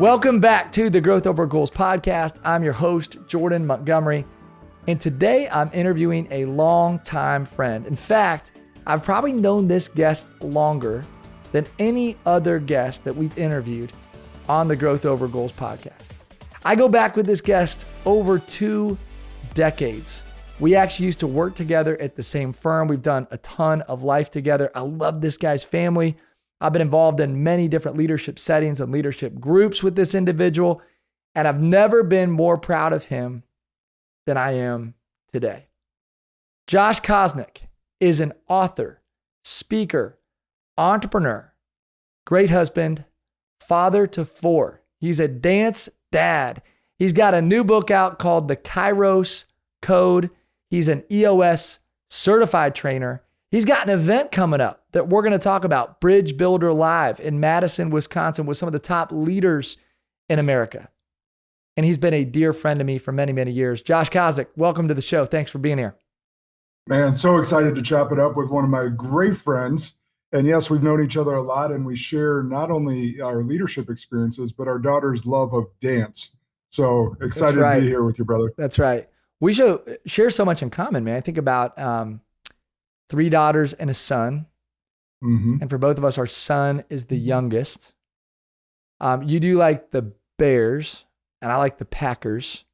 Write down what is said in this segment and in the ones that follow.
Welcome back to the Growth Over Goals podcast. I'm your host, Jordan Montgomery, and today I'm interviewing a longtime friend. In fact, I've probably known this guest longer than any other guest that we've interviewed on the Growth Over Goals podcast. I go back with this guest over 2 decades. We actually used to work together at the same firm. We've done a ton of life together. I love this guy's family. I've been involved in many different leadership settings and leadership groups with this individual, and I've never been more proud of him than I am today. Josh Kosnick is an author, speaker, entrepreneur, great husband, father to 4. He's a dance dad. He's got a new book out called The Kairos Code. He's an EOS certified trainer. He's got an event coming up that we're going to talk about, Bridge Builder Live in Madison, Wisconsin, with some of the top leaders in America. And he's been a dear friend to me for many, many years. Josh Kosnick, welcome to the show. Thanks for being here. Man, so excited to chop it up with one of my great friends. And yes, we've known each other a lot, and we share not only our leadership experiences, but our daughter's love of dance. So excited to be here with you, brother. That's right. We share so much in common, man. I think about 3 daughters and a son. Mm-hmm. And for both of us, our son is the youngest. You do like the Bears, and I like the Packers.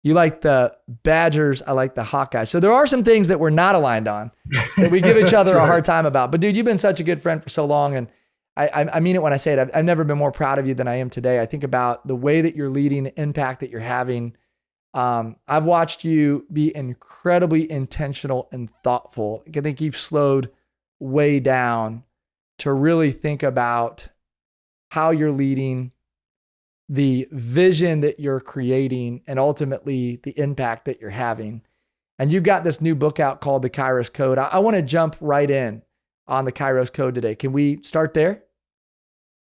You like the Badgers, I like the Hawkeyes. So there are some things that we're not aligned on that we give each other a hard time about. But dude, you've been such a good friend for so long. And I mean it when I say it. I've never been more proud of you than I am today. I think about the way that you're leading, the impact that you're having. I've watched you be incredibly intentional and thoughtful. I think you've slowed way down to really think about how you're leading, the vision that you're creating, and ultimately the impact that you're having. And you've got this new book out called The Kairos Code. I want to jump right in on the Kairos Code today. Can we start there?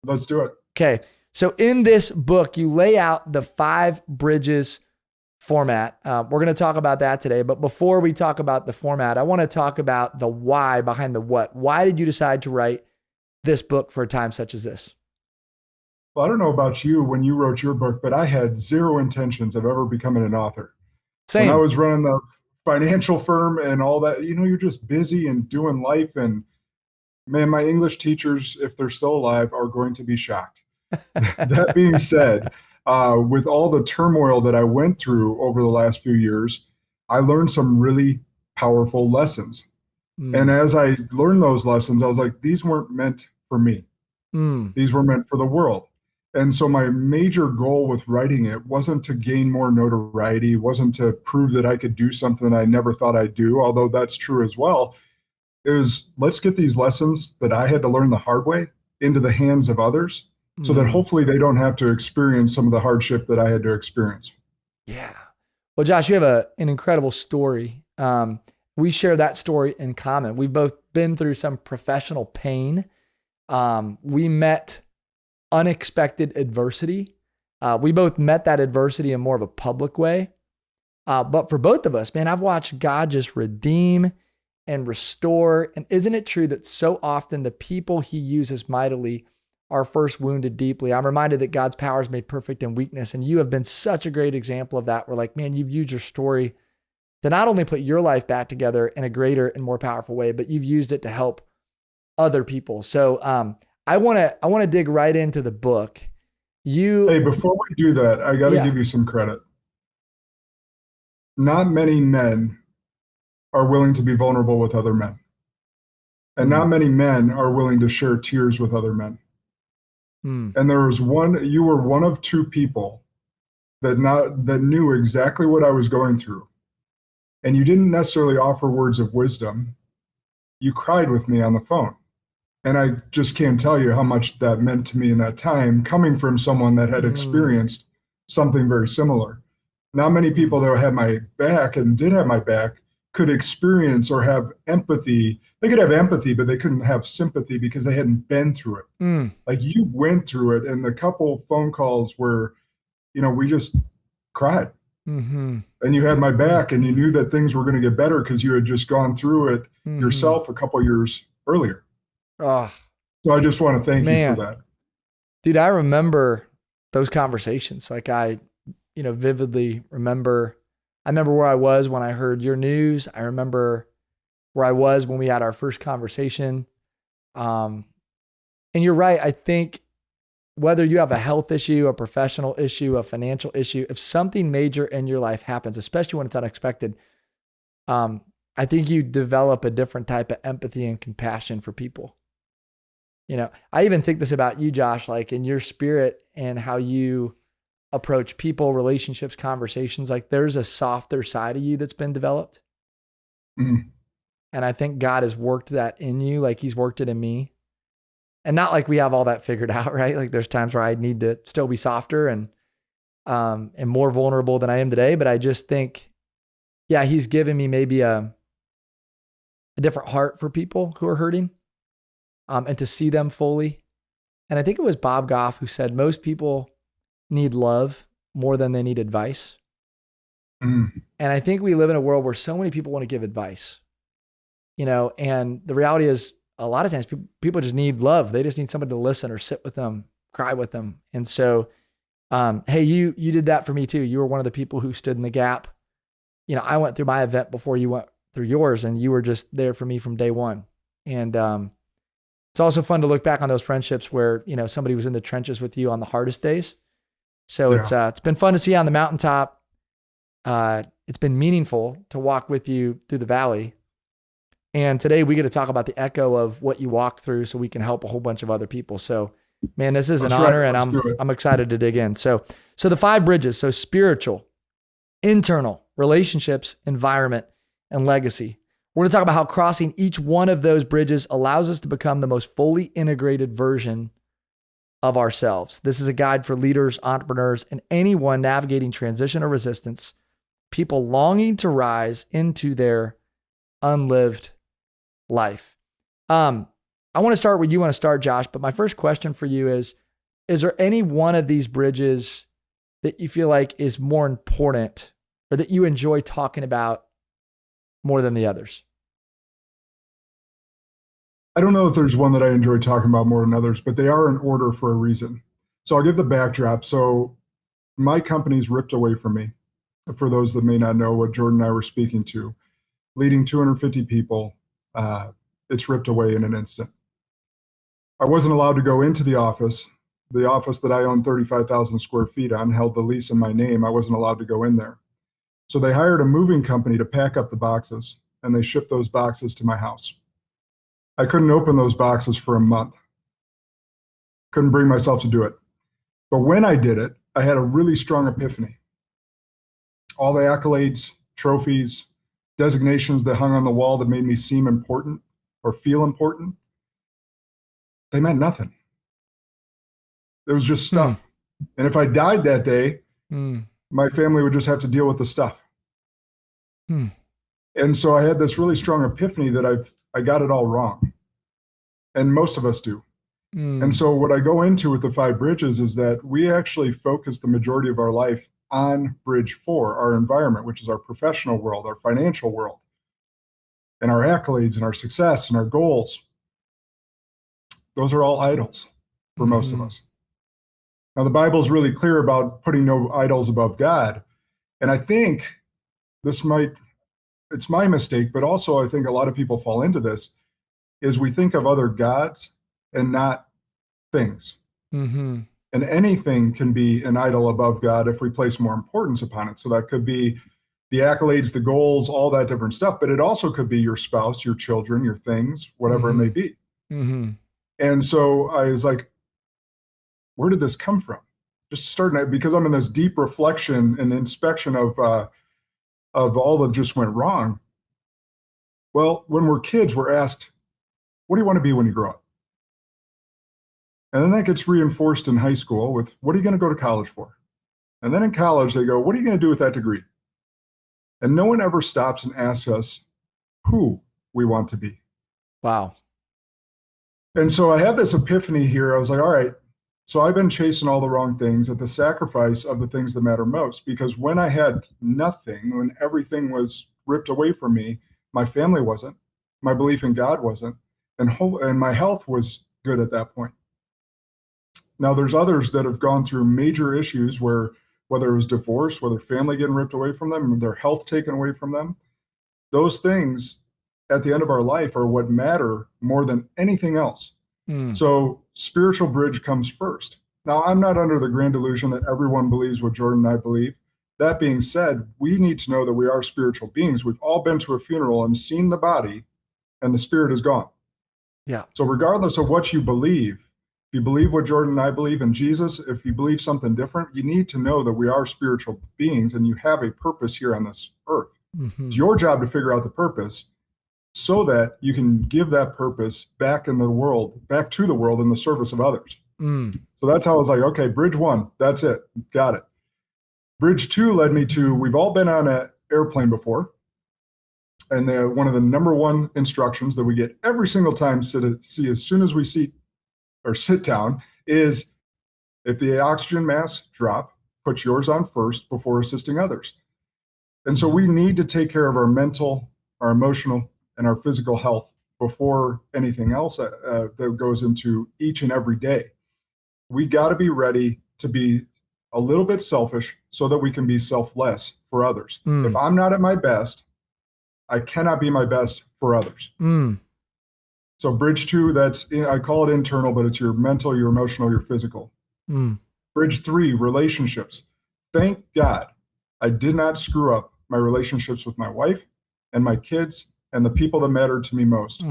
Let's do it. Okay. So in this book, you lay out the 5 bridges format. We're going to talk about that today. But before we talk about the format, I want to talk about the why behind the what. Why did you decide to write this book for a time such as this? Well, I don't know about you when you wrote your book, but I had 0 intentions of ever becoming an author. Same. When I was running the financial firm and all that, you're just busy and doing life. And man, my English teachers, if they're still alive, are going to be shocked. That being said, with all the turmoil that I went through over the last few years, I learned some really powerful lessons. And as I learned those lessons, I was like, these weren't meant for me. These were meant for the world. And so my major goal with writing it wasn't to gain more notoriety, wasn't to prove that I could do something I never thought I'd do, although that's true as well. It was, let's get these lessons that I had to learn the hard way into the hands of others so that hopefully they don't have to experience some of the hardship that I had to experience. Yeah. Well, Josh, you have an incredible story. We share that story in common. We've both been through some professional pain. We met unexpected adversity. We both met that adversity in more of a public way. But for both of us, man, I've watched God just redeem and restore. And isn't it true that so often the people he uses mightily are first wounded deeply? I'm reminded that God's power is made perfect in weakness. And you have been such a great example of that. We're like, man, you've used your story to not only put your life back together in a greater and more powerful way, but you've used it to help other people. So I want to dig right into the book. Hey, before we do that, I got to give you some credit. Not many men are willing to be vulnerable with other men. And not many men are willing to share tears with other men. And there was you were one of 2 people that knew exactly what I was going through. And you didn't necessarily offer words of wisdom. You cried with me on the phone. And I just can't tell you how much that meant to me in that time, coming from someone that had experienced something very similar. Not many people that had my back and did have my back could experience or have empathy. They could have empathy, but they couldn't have sympathy because they hadn't been through it. Like you went through it, and the couple phone calls where, we just cried. And you had my back, and you knew that things were going to get better because you had just gone through it yourself a couple years earlier. So I just want to thank you for that. Dude, I remember those conversations. Like vividly remember, I remember where I was when I heard your news. I remember where I was when we had our first conversation. And you're right. I think whether you have a health issue, a professional issue, a financial issue, if something major in your life happens, especially when it's unexpected, I think you develop a different type of empathy and compassion for people. I even think this about you, Josh, like in your spirit and how you approach people, relationships, conversations, like there's a softer side of you that's been developed. Mm. And I think God has worked that in you, like he's worked it in me. And not like we have all that figured out, right? Like there's times where I need to still be softer and more vulnerable than I am today. But I just think, yeah, he's given me maybe a different heart for people who are hurting, and to see them fully. And I think it was Bob Goff who said most people need love more than they need advice. Mm. And I think we live in a world where so many people want to give advice, and the reality is a lot of times people just need love. They just need somebody to listen or sit with them, cry with them. And so, hey, you did that for me too. You were one of the people who stood in the gap. I went through my event before you went through yours, and you were just there for me from day one. And it's also fun to look back on those friendships where, somebody was in the trenches with you on the hardest days. So Yeah. it's been fun to see you on the mountaintop. It's been meaningful to walk with you through the valley. And today we get to talk about the echo of what you walked through so we can help a whole bunch of other people. So, man, this is an honor, and I'm excited to dig in. So the 5 bridges, so spiritual, internal, relationships, environment, and legacy. We're going to talk about how crossing each one of those bridges allows us to become the most fully integrated version of ourselves. This is a guide for leaders, entrepreneurs, and anyone navigating transition or resistance, people longing to rise into their unlived life. I want to start where you want to start, Josh, but my first question for you is there any one of these bridges that you feel like is more important or that you enjoy talking about more than the others? I don't know if there's one that I enjoy talking about more than others, but they are in order for a reason. So I'll give the backdrop. So my company's ripped away from me. For those that may not know what Jordan and I were speaking to, leading 250 people, it's ripped away in an instant. I wasn't allowed to go into the office. The office that I owned 35,000 square feet on held the lease in my name. I wasn't allowed to go in there. So they hired a moving company to pack up the boxes, and they shipped those boxes to my house. I couldn't open those boxes for a month. Couldn't bring myself to do it. But when I did it, I had a really strong epiphany. All the accolades, trophies, designations that hung on the wall that made me seem important or feel important, they meant nothing. It was just stuff. And if I died that day, my family would just have to deal with the stuff. And so I had this really strong epiphany that I got it all wrong. And most of us do. And so what I go into with the 5 bridges is that we actually focus the majority of our life on bridge 4, our environment, which is our professional world, our financial world, and our accolades and our success and our goals. Those are all idols for most of us. Now, the Bible is really clear about putting no idols above God. And I think it's my mistake, but also I think a lot of people fall into this, is we think of other gods and not things. And anything can be an idol above God if we place more importance upon it. So that could be the accolades, the goals, all that different stuff, but it also could be your spouse, your children, your things, whatever it may be. And so I was like, where did this come from? Just starting because I'm in this deep reflection and inspection of all that just went wrong. Well, when we're kids, we're asked, what do you want to be when you grow up? And then that gets reinforced in high school with, what are you going to go to college for? And then in college, they go, what are you going to do with that degree? And no one ever stops and asks us who we want to be. Wow. And so I had this epiphany here. I was like, all right, so I've been chasing all the wrong things at the sacrifice of the things that matter most. Because when I had nothing, when everything was ripped away from me, my family wasn't, my belief in God wasn't, and my health was good at that point. Now, there's others that have gone through major issues where, whether it was divorce, whether family getting ripped away from them, their health taken away from them, those things at the end of our life are what matter more than anything else. So spiritual bridge comes first. Now, I'm not under the grand delusion that everyone believes what Jordan and I believe. That being said, we need to know that we are spiritual beings. We've all been to a funeral and seen the body, and the spirit is gone. Yeah. So regardless of what you believe, if you believe what Jordan and I believe in Jesus, if you believe something different, you need to know that we are spiritual beings and you have a purpose here on this earth. It's your job to figure out the purpose so that you can give that purpose back in the world, back to the world in the service of others. So that's how I was like, okay, bridge one, that's it. Got it. Bridge two led me to, we've all been on an airplane before. And one of the number one instructions that we get every single time see as soon as we sit down is, if the oxygen mask drop, put yours on first before assisting others. And so we need to take care of our mental, our emotional, and our physical health before anything else that goes into each and every day. We got to be ready to be a little bit selfish so that we can be selfless for others. If I'm not at my best, I cannot be my best for others. So bridge two, I call it internal, but it's your mental, your emotional, your physical. Bridge three, relationships. Thank God I did not screw up my relationships with my wife and my kids and the people that mattered to me most.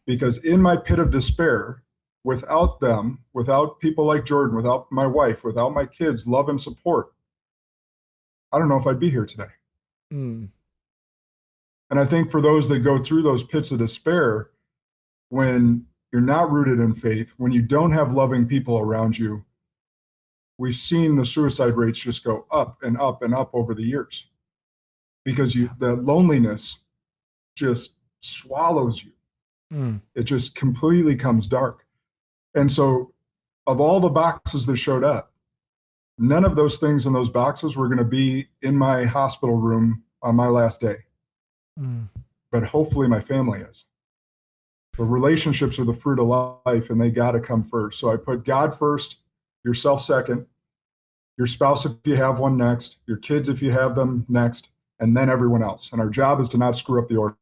Because in my pit of despair, without them, without people like Jordan, without my wife, without my kids' love and support, I don't know if I'd be here today. And I think for those that go through those pits of despair, when you're not rooted in faith, when you don't have loving people around you, we've seen the suicide rates just go up and up and up over the years, because the loneliness just swallows you. It just completely comes dark. And so of all the boxes that showed up, none of those things in those boxes were going to be in my hospital room on my last day. But hopefully my family is. The relationships are the fruit of life, and they got to come first. So I put God first, yourself second, your spouse if you have one next, your kids if you have them next, and then everyone else. And our job is to not screw up the order.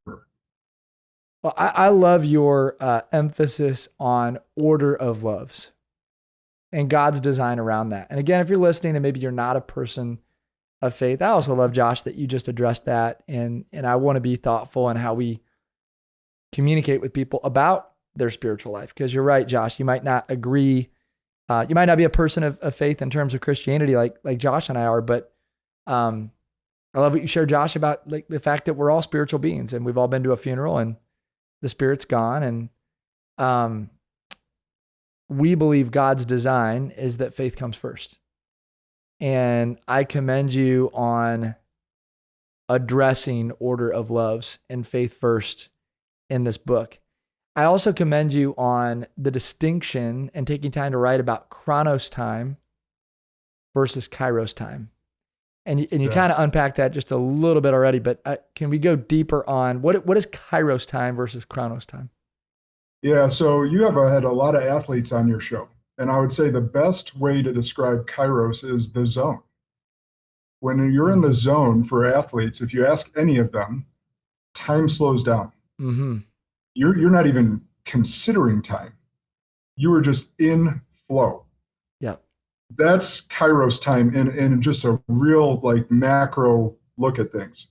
Well, I love your emphasis on order of loves and God's design around that. And again, if you're listening and maybe you're not a person of faith, I also love, Josh, that you just addressed that. And I want to be thoughtful in how we communicate with people about their spiritual life. Because you're right, Josh, you might not agree. You might not be a person of faith in terms of Christianity like Josh and I are, but I love what you shared, Josh, about like the fact that we're all spiritual beings and we've all been to a funeral and the spirit's gone. And we believe God's design is that faith comes first. And I commend you on addressing order of loves and faith first in this book. I also commend you on the distinction and taking time to write about Chronos time versus Kairos time. And you kind of unpacked that just a little bit already, but can we go deeper on what is Kairos time versus Chronos time? Yeah, so you have had a lot of athletes on your show. And I would say the best way to describe Kairos is the zone. When you're in the zone for athletes, if you ask any of them, time slows down. You're not even considering time. You are just in flow. Yeah. That's Kairos time in just a real like macro look at things.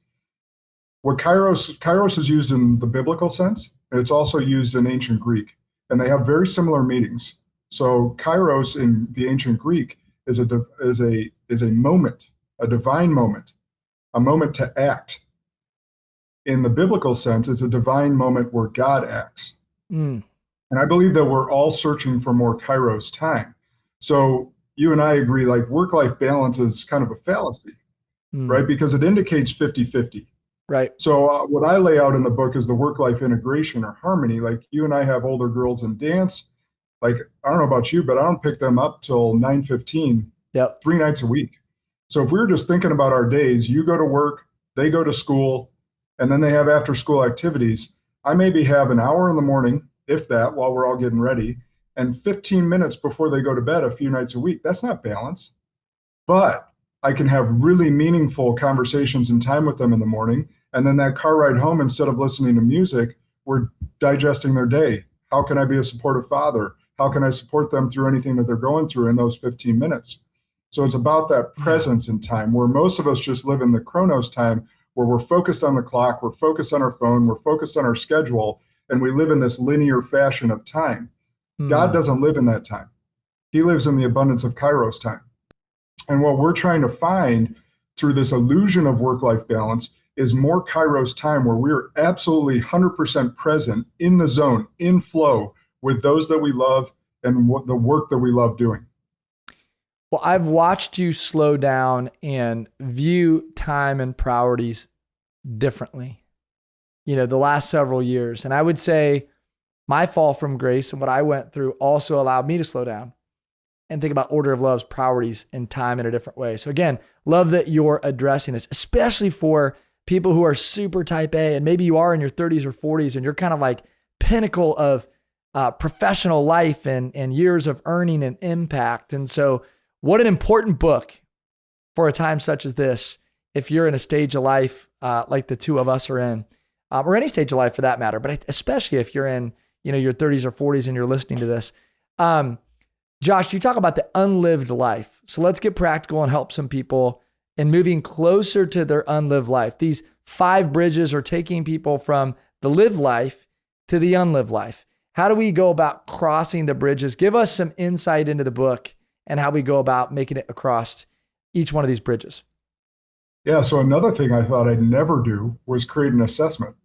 What Kairos is used in the biblical sense, and it's also used in ancient Greek, and they have very similar meanings. So Kairos in the ancient Greek is a moment, a divine moment, a moment to act. In the biblical sense, it's a divine moment where God acts. And I believe that we're all searching for more Kairos time. So you and I agree, like work-life balance is kind of a fallacy, right? Because it indicates 50-50. Right. So what I lay out in the book is the work-life integration or harmony. Like you and I have older girls in dance. Like, I don't know about you, but I don't pick them up till 9:15, 3 nights a week. So if we were just thinking about our days, you go to work, they go to school, and then they have after school activities. I maybe have an hour in the morning, if that, while we're all getting ready. and 15 minutes before they go to bed a few nights a week. That's not balance. But I can have really meaningful conversations and time with them in the morning. And then that car ride home, instead of listening to music, we're digesting their day. How can I be a supportive father? How can I support them through anything that they're going through in those 15 minutes? So it's about that presence in time, where most of us just live in the Chronos time, where we're focused on the clock, we're focused on our phone, we're focused on our schedule, and we live in this linear fashion of time. God doesn't live in that time. He lives in the abundance of Kairos time. And what we're trying to find through this illusion of work-life balance is more Kairos time, where we're absolutely 100% present in the zone, in flow with those that we love and the work that we love doing. Well, I've watched you slow down and view time and priorities differently, the last several years. And I would say my fall from grace and what I went through also allowed me to slow down and think about order of love's priorities and time in a different way. So again, love that you're addressing this, especially for people who are super type A, and maybe you are in your 30s or 40s and you're kind of like pinnacle of professional life and years of earning and impact. And so what an important book for a time such as this, if you're in a stage of life like the two of us are in, or any stage of life for that matter, but especially if you're in your 30s or 40s and you're listening to this. Josh, you talk about the unlived life. So let's get practical and help some people in moving closer to their unlived life. These 5 bridges are taking people from the lived life to the unlived life. How do we go about crossing the bridges? Give us some insight into the book and how we go about making it across each one of these bridges. Yeah, so another thing I thought I'd never do was create an assessment.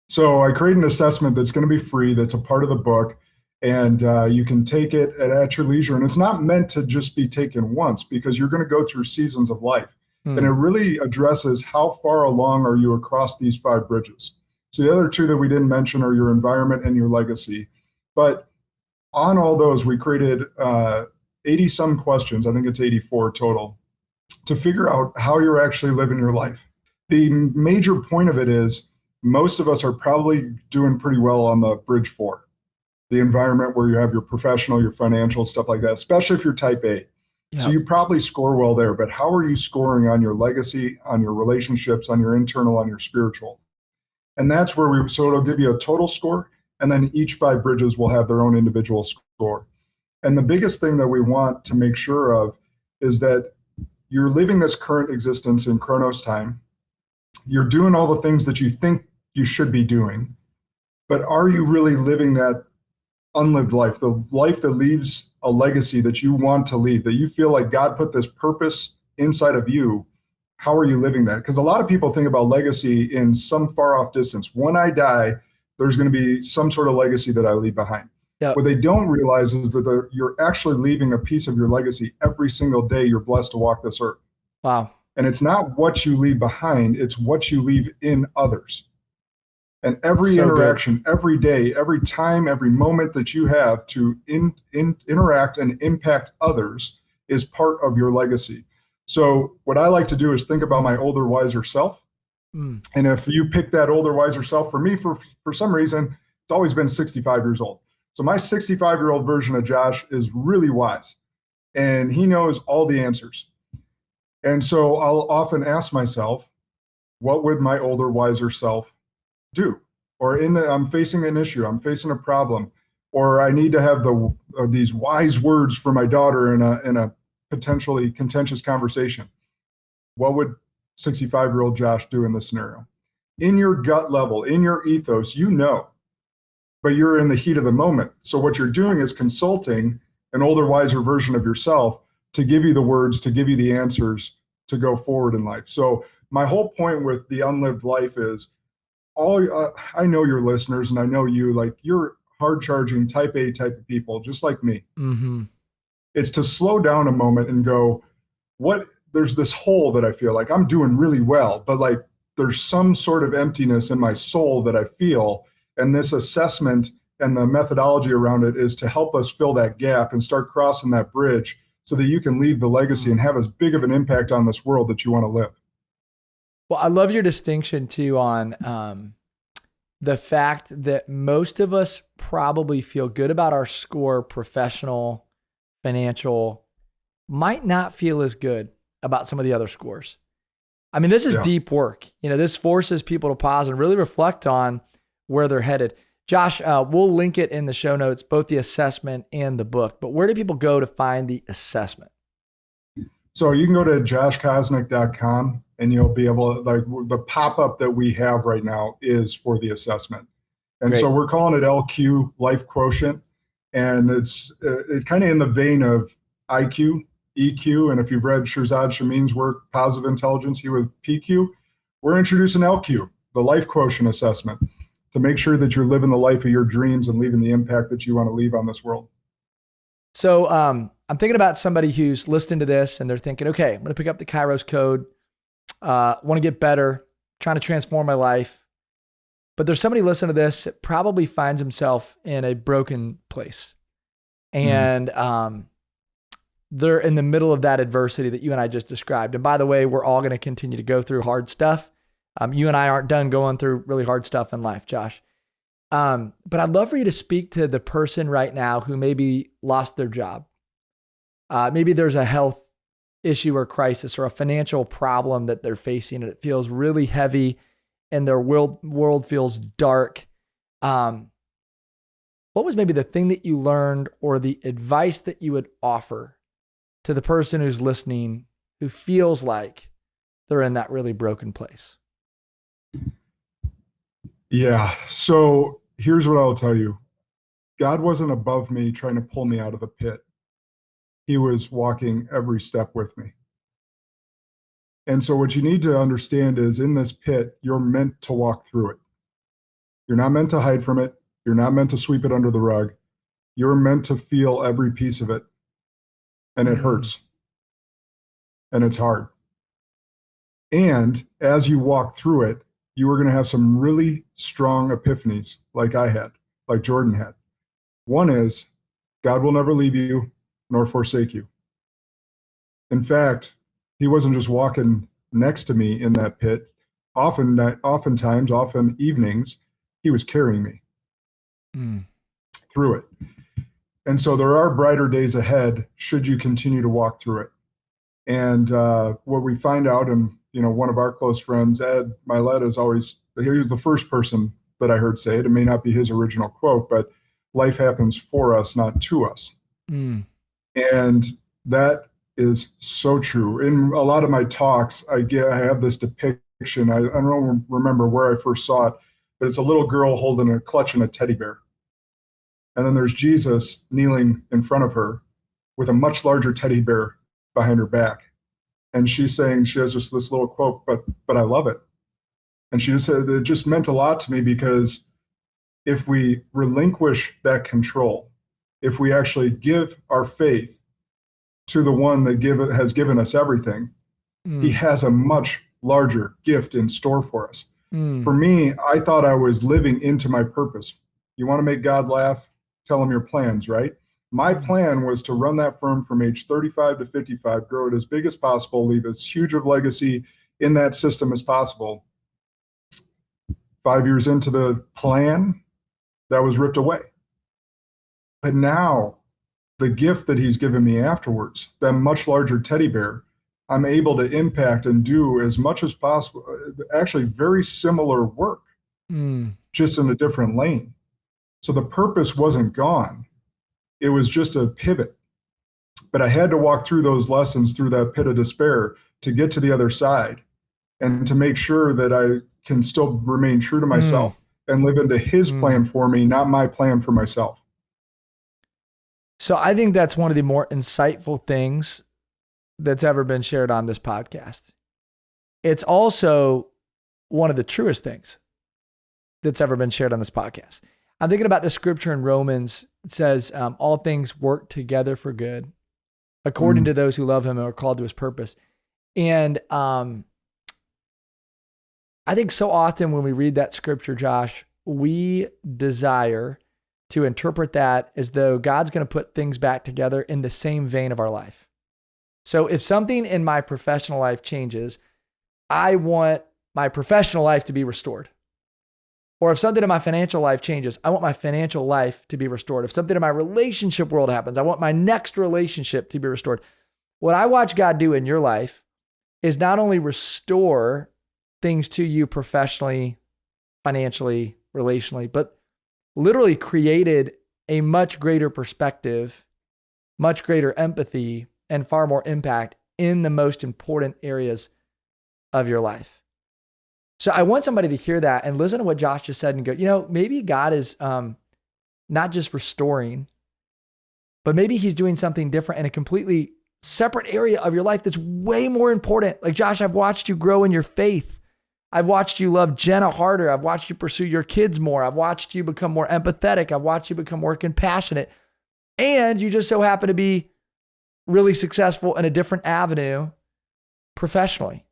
So I create an assessment that's going to be free, that's a part of the book, and you can take it at your leisure. And it's not meant to just be taken once, because you're going to go through seasons of life. And it really addresses how far along are you across these 5 bridges. So the other 2 that we didn't mention are your environment and your legacy. But on all those, we created 80 some questions, I think it's 84 total, to figure out how you're actually living your life. The major point of it is most of us are probably doing pretty well on the bridge 4, the environment, where you have your professional, your financial, stuff like that, especially if you're type A. Yep. So you probably score well there, but how are you scoring on your legacy, on your relationships, on your internal, on your spiritual? And that's where so it'll give you a total score, and then each 5 bridges will have their own individual score. And the biggest thing that we want to make sure of is that you're living this current existence in Chronos time. You're doing all the things that you think you should be doing, but are you really living that unlived life, the life that leaves a legacy that you want to leave, that you feel like God put this purpose inside of you? How are you living that? Because a lot of people think about legacy in some far off distance. When I die, there's going to be some sort of legacy that I leave behind. Yep. What they don't realize is that you're actually leaving a piece of your legacy every single day you're blessed to walk this earth. Wow. And it's not what you leave behind, it's what you leave in others. And every interaction, every day, every time, every moment that you have to interact and impact others is part of your legacy. So what I like to do is think about my older, wiser self. And if you pick that older, wiser self, for me, for some reason, it's always been 65 years old. So my 65-year-old version of Josh is really wise, and he knows all the answers. And so I'll often ask myself, what would my older, wiser self do? Or I'm facing an issue, I'm facing a problem, or I need to have these wise words for my daughter in a potentially contentious conversation. What would 65-year-old Josh do in this scenario? In your gut level, in your ethos, but you're in the heat of the moment. So what you're doing is consulting an older, wiser version of yourself to give you the words, to give you the answers to go forward in life. So my whole point with the unlived life is I know your listeners, and I know you, like, you're hard charging type A type of people, just like me. Mm-hmm. It's to slow down a moment and go, there's this hole that I feel like I'm doing really well, but like there's some sort of emptiness in my soul that I feel. And this assessment and the methodology around it is to help us fill that gap and start crossing that bridge so that you can leave the legacy and have as big of an impact on this world that you want to live. Well, I love your distinction too on the fact that most of us probably feel good about our score, professional, financial, might not feel as good about some of the other scores. I mean, this is deep work. This forces people to pause and really reflect on where they're headed. Josh, we'll link it in the show notes, both the assessment and the book. But where do people go to find the assessment? So you can go to joshkosnick.com and you'll be able to, like, the pop-up that we have right now is for the assessment. And Great. So we're calling it LQ, Life Quotient. And it's kind of in the vein of IQ, EQ. And if you've read Shirzad Shamin's work, Positive Intelligence, he with PQ, we're introducing LQ, the Life Quotient assessment, to make sure that you're living the life of your dreams and leaving the impact that you want to leave on this world. So I'm thinking about somebody who's listening to this and they're thinking, okay, I'm going to pick up the Kairos Code, want to get better, trying to transform my life. But there's somebody listening to this that probably finds himself in a broken place. And they're in the middle of that adversity that you and I just described. And by the way, we're all going to continue to go through hard stuff. You and I aren't done going through really hard stuff in life, Josh. But I'd love for you to speak to the person right now who maybe lost their job. Maybe there's a health issue or crisis or a financial problem that they're facing and it feels really heavy and their world feels dark. What was maybe the thing that you learned or the advice that you would offer to the person who's listening who feels like they're in that really broken place? Yeah. So here's what I'll tell you. God wasn't above me trying to pull me out of the pit. He was walking every step with me. And so what you need to understand is in this pit, you're meant to walk through it. You're not meant to hide from it. You're not meant to sweep it under the rug. You're meant to feel every piece of it. And it hurts. And it's hard. And as you walk through it, you are going to have some really strong epiphanies like I had, like Jordan had. One is, God will never leave you nor forsake you. In fact, he wasn't just walking next to me in that pit. Often evenings, he was carrying me through it. And so there are brighter days ahead should you continue to walk through it. And what we find out, and one of our close friends, Ed Milet, he was the first person that I heard say it. It may not be his original quote, but life happens for us, not to us. And that is so true. In a lot of my talks, I have this depiction. I don't remember where I first saw it, but it's a little girl clutching a teddy bear. And then there's Jesus kneeling in front of her with a much larger teddy bear behind her back. And she's saying, she has just this little quote, but I love it. And she just said, it just meant a lot to me because if we relinquish that control, if we actually give our faith to the one that has given us everything, he has a much larger gift in store for us. For me, I thought I was living into my purpose. You want to make God laugh? Tell him your plans, right? My plan was to run that firm from age 35 to 55, grow it as big as possible, leave as huge of legacy in that system as possible. 5 years into the plan, that was ripped away. But now, the gift that he's given me afterwards, that much larger teddy bear, I'm able to impact and do as much as possible, actually very similar work, just in a different lane. So the purpose wasn't gone. It was just a pivot. But I had to walk through those lessons through that pit of despair to get to the other side and to make sure that I can still remain true to myself and live into his plan for me, not my plan for myself. So I think that's one of the more insightful things that's ever been shared on this podcast. It's also one of the truest things that's ever been shared on this podcast. I'm thinking about the scripture in Romans. It says, all things work together for good, according to those who love him and are called to his purpose. And I think so often when we read that scripture, Josh, we desire to interpret that as though God's going to put things back together in the same vein of our life. So if something in my professional life changes, I want my professional life to be restored. Or if something in my financial life changes, I want my financial life to be restored. If something in my relationship world happens, I want my next relationship to be restored. What I watch God do in your life is not only restore things to you professionally, financially, relationally, but literally created a much greater perspective, much greater empathy, and far more impact in the most important areas of your life. So I want somebody to hear that and listen to what Josh just said and go, maybe God is not just restoring, but maybe he's doing something different in a completely separate area of your life that's way more important. Like, Josh, I've watched you grow in your faith. I've watched you love Jenna harder. I've watched you pursue your kids more. I've watched you become more empathetic. I've watched you become more compassionate. And you just so happen to be really successful in a different avenue professionally.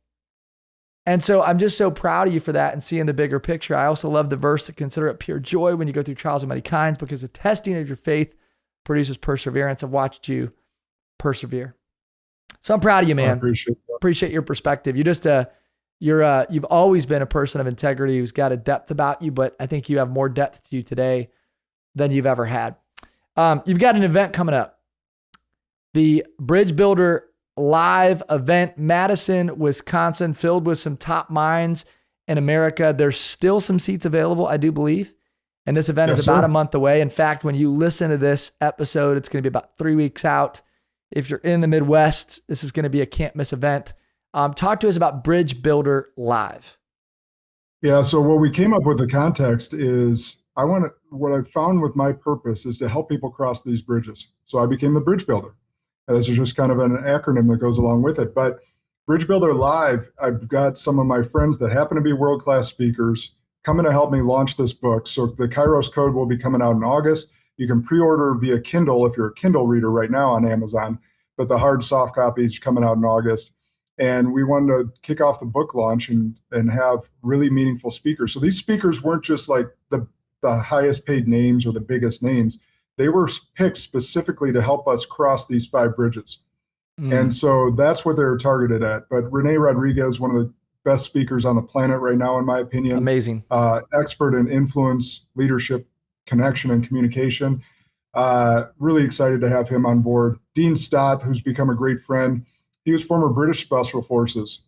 And so I'm just so proud of you for that and seeing the bigger picture. I also love the verse that consider it pure joy when you go through trials of many kinds, because the testing of your faith produces perseverance. I've watched you persevere. So I'm proud of you, man. I appreciate your perspective. You've always been a person of integrity who's got a depth about you, but I think you have more depth to you today than you've ever had. You've got an event coming up, the Bridge Builder live event, Madison, Wisconsin, filled with some top minds in America. There's still some seats available, I do believe. And this event is about a month away. In fact, when you listen to this episode, it's going to be about 3 weeks out. If you're in the Midwest, this is going to be a can't miss event. Talk to us about Bridge Builder Live. Yeah. So what we came up with the context is what I found with my purpose is to help people cross these bridges. So I became the Bridge Builder. This is just kind of an acronym that goes along with it. But Bridge Builder Live, I've got some of my friends that happen to be world-class speakers coming to help me launch this book. So the Kairos Code will be coming out in August. You can pre-order via Kindle if you're a Kindle reader right now on Amazon, but the hard soft copy is coming out in August. And we wanted to kick off the book launch and have really meaningful speakers. So these speakers weren't just like the highest paid names or the biggest names. They were picked specifically to help us cross these 5 bridges. And so that's what they're targeted at. But Renee Rodriguez, one of the best speakers on the planet right now, in my opinion. Amazing. Expert in influence, leadership, connection, and communication. Really excited to have him on board. Dean Stott, who's become a great friend. He was former British Special Forces,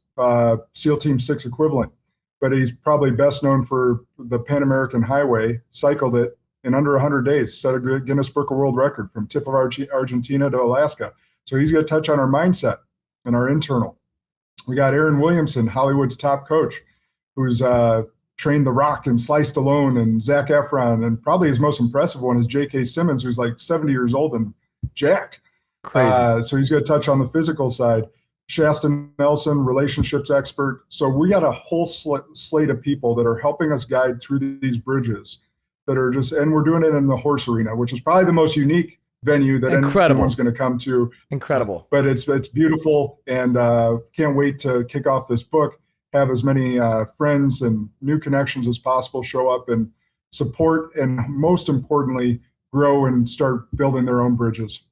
SEAL Team 6 equivalent. But he's probably best known for the Pan American Highway, cycled it in under 100 days, set a Guinness Book of World Record from tip of Argentina to Alaska. So he's going to touch on our mindset and our internal. We got Aaron Williamson, Hollywood's top coach, who's trained The Rock and Sly Stallone and Zac Efron. And probably his most impressive one is J.K. Simmons, who's like 70 years old and jacked. Crazy. So he's going to touch on the physical side. Shasta Nelson, relationships expert. So we got a whole slate of people that are helping us guide through these bridges that are and we're doing it in the horse arena, which is probably the most unique venue that anyone's going to come to. Incredible. But it's beautiful, and can't wait to kick off this book, have as many friends and new connections as possible show up and support, and most importantly, grow and start building their own bridges.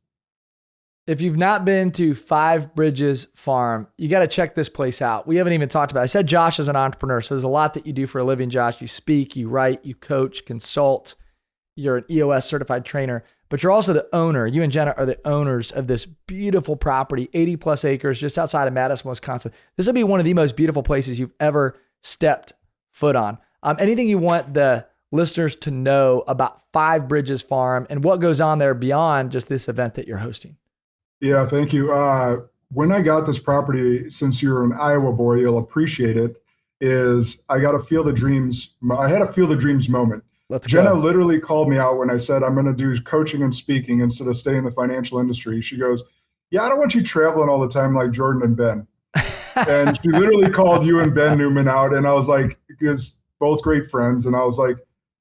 If you've not been to Five Bridges Farm, you got to check this place out. We haven't even talked about it. I said Josh is an entrepreneur, so there's a lot that you do for a living, Josh. You speak, you write, you coach, consult. You're an EOS certified trainer, but you're also the owner. You and Jenna are the owners of this beautiful property, 80 plus acres just outside of Madison, Wisconsin. This will be one of the most beautiful places you've ever stepped foot on. Anything you want the listeners to know about Five Bridges Farm and what goes on there beyond just this event that you're hosting? Yeah, thank you. When I got this property, since you're an Iowa boy, you'll appreciate it, is I got a Field of Dreams. I had a Field of Dreams moment. Jenna literally called me out when I said, I'm going to do coaching and speaking instead of staying in the financial industry. She goes, yeah, I don't want you traveling all the time like Jordan and Ben. And she literally called you and Ben Newman out. And I was like, because both great friends. And I was like,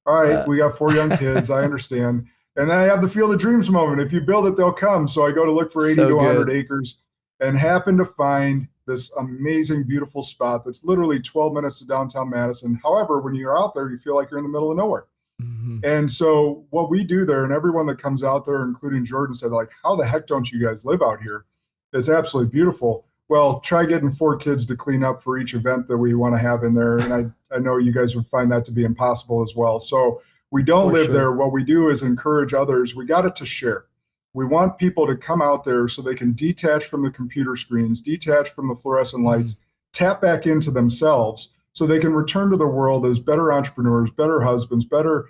all right, we got 4 young kids. I understand. And then I have the Field of Dreams moment. If you build it, they'll come. So I go to look for 80 to 100 acres and happen to find this amazing, beautiful spot that's literally 12 minutes to downtown Madison. However, when you're out there, you feel like you're in the middle of nowhere. Mm-hmm. And so what we do there, and everyone that comes out there, including Jordan, said, like, how the heck don't you guys live out here? It's absolutely beautiful. Well, try getting 4 kids to clean up for each event that we want to have in there. And I know you guys would find that to be impossible as well. So we don't live there. What we do is encourage others. We got it to share. We want people to come out there so they can detach from the computer screens, detach from the fluorescent lights, tap back into themselves so they can return to the world as better entrepreneurs, better husbands, better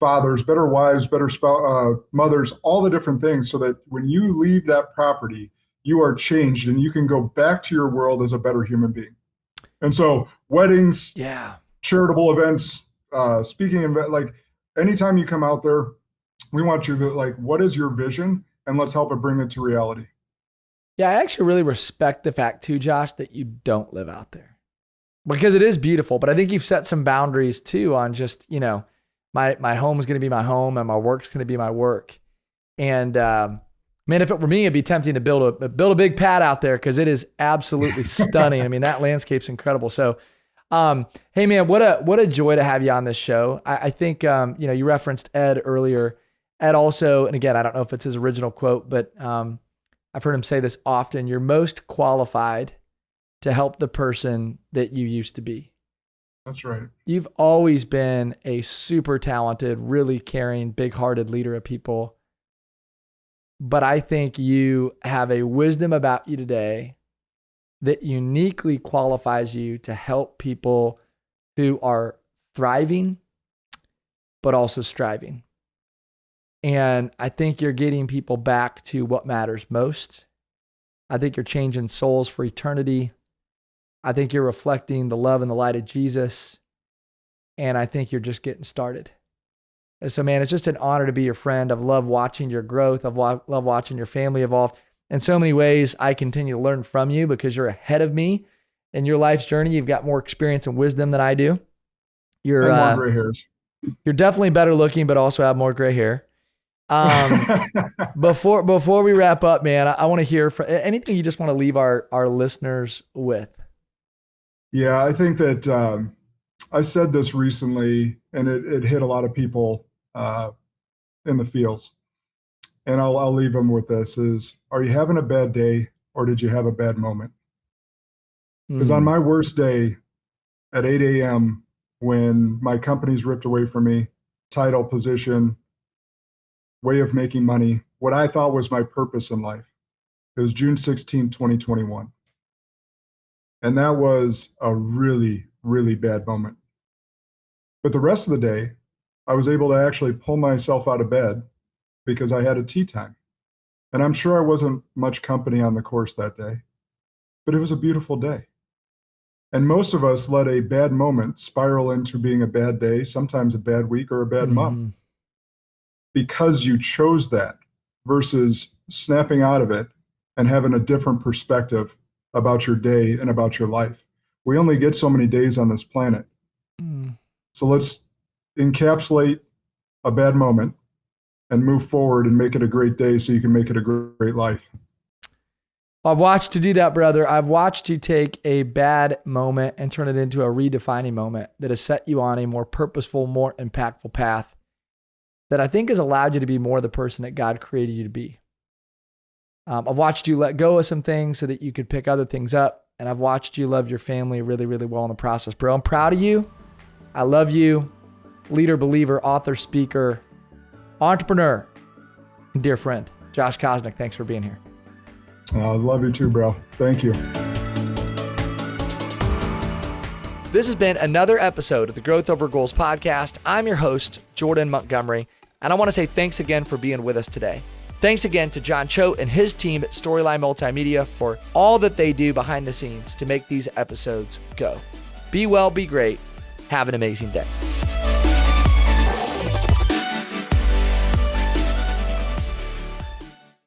fathers, better wives, better mothers, all the different things, so that when you leave that property, you are changed and you can go back to your world as a better human being. And so weddings, charitable events, speaking event, like anytime you come out there, we want you to like, what is your vision? And let's help it bring it to reality. Yeah, I actually really respect the fact too, Josh, that you don't live out there, because it is beautiful. But I think you've set some boundaries too on just, you know, my home is going to be my home and my work's going to be my work. And man, if it were me, it'd be tempting to build a big pad out there, because it is absolutely stunning. I mean, that landscape's incredible. So, hey man, what a joy to have you on this show. I think, you know, you referenced Ed earlier. Ed also, and again, I don't know if it's his original quote, but I've heard him say this often: you're most qualified to help the person that you used to be. That's right. You've always been a super talented, really caring, big-hearted leader of people. But I think you have a wisdom about you today that uniquely qualifies you to help people who are thriving, but also striving. And I think you're getting people back to what matters most. I think you're changing souls for eternity. I think you're reflecting the love and the light of Jesus. And I think you're just getting started. And so, man, it's just an honor to be your friend. I've loved watching your growth. I've loved watching your family evolve. In so many ways, I continue to learn from you because you're ahead of me in your life's journey. You've got more experience and wisdom than I do. You're more gray hairs. You're definitely better looking, but also have more gray hair. Before we wrap up, man, I want to hear from anything you just want to leave our listeners with. Yeah, I think that I said this recently, and it hit a lot of people in the fields. And I'll leave them with this: is, are you having a bad day, or did you have a bad moment? Because on my worst day at 8 a.m., when my company's ripped away from me, title, position, way of making money, what I thought was my purpose in life, it was June 16, 2021. And that was a really, really bad moment. But the rest of the day, I was able to actually pull myself out of bed because I had a tea time. And I'm sure I wasn't much company on the course that day, but it was a beautiful day. And most of us let a bad moment spiral into being a bad day, sometimes a bad week or a bad month, because you chose that versus snapping out of it and having a different perspective about your day and about your life. We only get so many days on this planet. So let's encapsulate a bad moment and move forward and make it a great day so you can make it a great life. I've watched you do that, brother. I've watched you take a bad moment and turn it into a redefining moment that has set you on a more purposeful, more impactful path that I think has allowed you to be more the person that God created you to be. I've watched you let go of some things so that you could pick other things up. And I've watched you love your family really, really well in the process, bro. I'm proud of you. I love you. Leader, believer, author, speaker, entrepreneur, and dear friend, Josh Kosnick. Thanks for being here. I love you too, bro. Thank you. This has been another episode of the Growth Over Goals podcast. I'm your host, Jordan Montgomery, and I want to say thanks again for being with us today. Thanks again to John Choate and his team at Storyline Multimedia for all that they do behind the scenes to make these episodes go. Be well, be great. Have an amazing day.